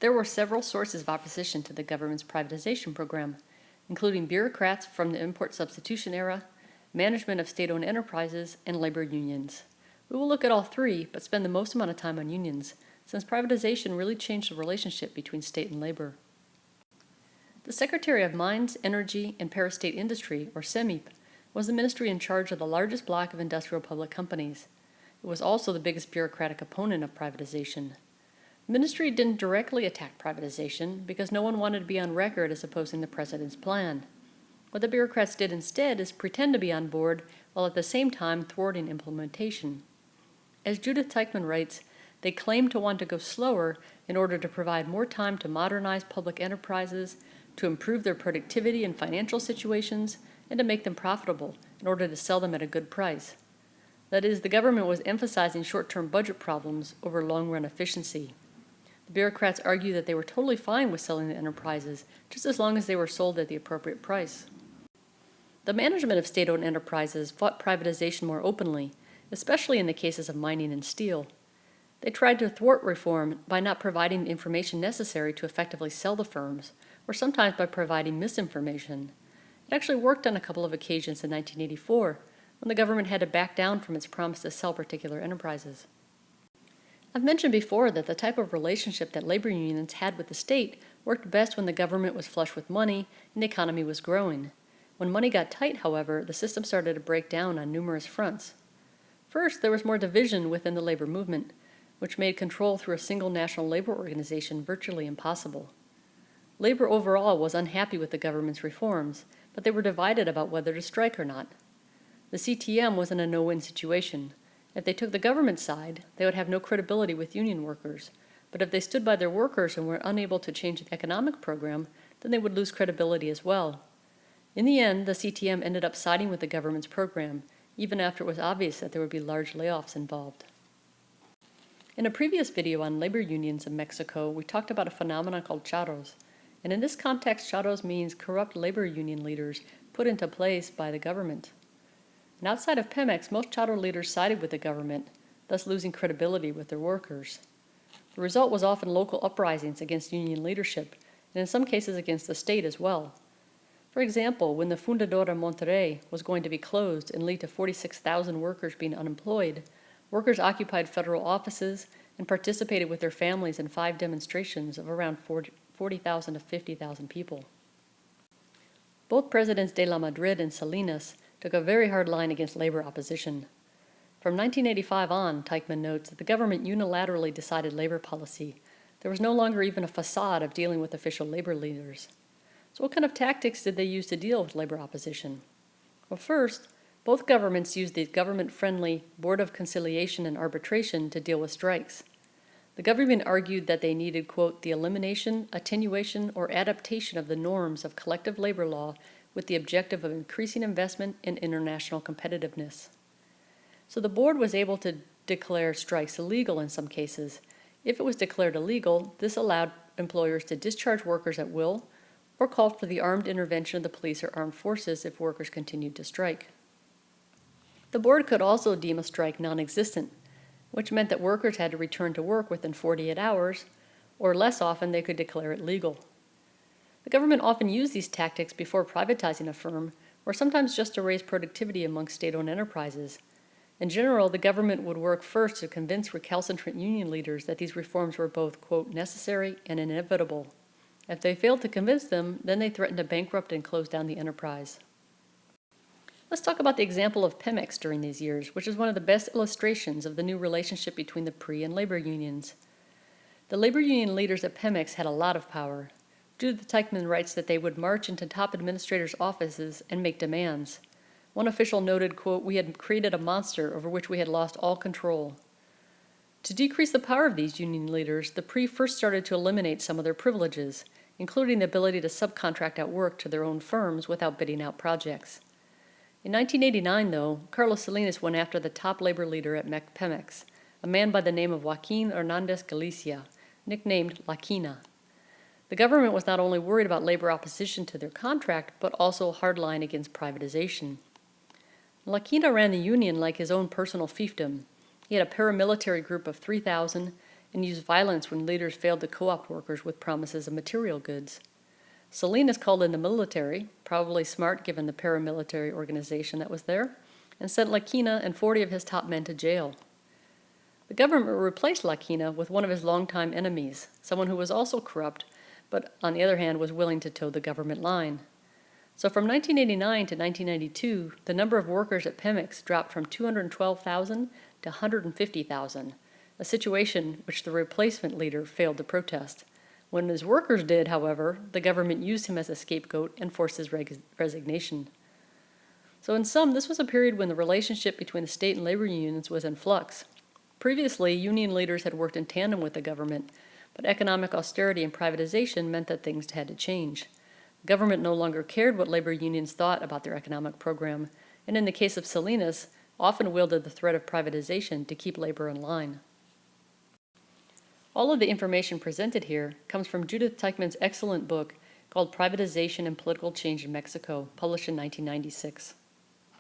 There were several sources of opposition to the government's privatization program, including bureaucrats from the import substitution era, management of state-owned enterprises, and labor unions. We will look at all three, but spend the most amount of time on unions, since privatization really changed the relationship between state and labor. The Secretary of Mines, Energy, and Parastate Industry, or SEMIP, was the ministry in charge of the largest block of industrial public companies. It was also the biggest bureaucratic opponent of privatization. The ministry didn't directly attack privatization because no one wanted to be on record as opposing the president's plan. What the bureaucrats did instead is pretend to be on board while at the same time thwarting implementation. As Judith Teichmann writes, they claimed to want to go slower in order to provide more time to modernize public enterprises, to improve their productivity and financial situations, and to make them profitable in order to sell them at a good price. That is, the government was emphasizing short-term budget problems over long-run efficiency. The bureaucrats argued that they were totally fine with selling the enterprises, just as long as they were sold at the appropriate price. The management of state-owned enterprises fought privatization more openly, especially in the cases of mining and steel. They tried to thwart reform by not providing the information necessary to effectively sell the firms, or sometimes by providing misinformation. It actually worked on a couple of occasions in 1984, when the government had to back down from its promise to sell particular enterprises. I've mentioned before that the type of relationship that labor unions had with the state worked best when the government was flush with money and the economy was growing. When money got tight, however, the system started to break down on numerous fronts. First, there was more division within the labor movement, which made control through a single national labor organization virtually impossible. Labor overall was unhappy with the government's reforms, but they were divided about whether to strike or not. The CTM was in a no-win situation. If they took the government side, they would have no credibility with union workers, but if they stood by their workers and were unable to change the economic program, then they would lose credibility as well. In the end, the CTM ended up siding with the government's program, even after it was obvious that there would be large layoffs involved. In a previous video on labor unions in Mexico, we talked about a phenomenon called Charros, and in this context, Charros means corrupt labor union leaders put into place by the government. And outside of Pemex, most Charro leaders sided with the government, thus losing credibility with their workers. The result was often local uprisings against union leadership, and in some cases against the state as well. For example, when the Fundadora Monterrey was going to be closed and lead to 46,000 workers being unemployed, workers occupied federal offices and participated with their families in 5 demonstrations of around 40,000 to 50,000 people. Both Presidents de la Madrid and Salinas took a very hard line against labor opposition. From 1985 on, Teichmann notes that the government unilaterally decided labor policy. There was no longer even a facade of dealing with official labor leaders. So what kind of tactics did they use to deal with labor opposition? Well, first, both governments used the government-friendly Board of Conciliation and Arbitration to deal with strikes. The government argued that they needed, quote, the elimination, attenuation, or adaptation of the norms of collective labor law with the objective of increasing investment and international competitiveness. So the board was able to declare strikes illegal in some cases. If it was declared illegal, this allowed employers to discharge workers at will or called for the armed intervention of the police or armed forces if workers continued to strike. The board could also deem a strike non-existent, which meant that workers had to return to work within 48 hours, or less often they could declare it legal. The government often used these tactics before privatizing a firm, or sometimes just to raise productivity among state-owned enterprises. In general, the government would work first to convince recalcitrant union leaders that these reforms were both, quote, necessary and inevitable. If they failed to convince them, then they threatened to bankrupt and close down the enterprise. Let's talk about the example of Pemex during these years, which is one of the best illustrations of the new relationship between the PRI and labor unions. The labor union leaders at Pemex had a lot of power. Judith Teichmann writes that they would march into top administrators' offices and make demands. One official noted, quote, we had created a monster over which we had lost all control. To decrease the power of these union leaders, the PRI first started to eliminate some of their privileges, including the ability to subcontract out work to their own firms without bidding out projects. In 1989, though, Carlos Salinas went after the top labor leader at Pemex, a man by the name of Joaquin Hernandez Galicia, nicknamed La Quina. The government was not only worried about labor opposition to their contract, but also a hard line against privatization. La Quina ran the union like his own personal fiefdom. He had a paramilitary group of 3,000, and used violence when leaders failed to co-opt workers with promises of material goods. Salinas called in the military, probably smart given the paramilitary organization that was there, and sent La Quina and 40 of his top men to jail. The government replaced La Quina with one of his longtime enemies, someone who was also corrupt, but on the other hand was willing to toe the government line. So from 1989 to 1992, the number of workers at Pemex dropped from 212,000 to 150,000, a situation which the replacement leader failed to protest. When his workers did, however, the government used him as a scapegoat and forced his resignation. So in sum, this was a period when the relationship between the state and labor unions was in flux. Previously, union leaders had worked in tandem with the government, but economic austerity and privatization meant that things had to change. The government no longer cared what labor unions thought about their economic program, and in the case of Salinas, often wielded the threat of privatization to keep labor in line. All of the information presented here comes from Judith Teichmann's excellent book called Privatization and Political Change in Mexico, published in 1996.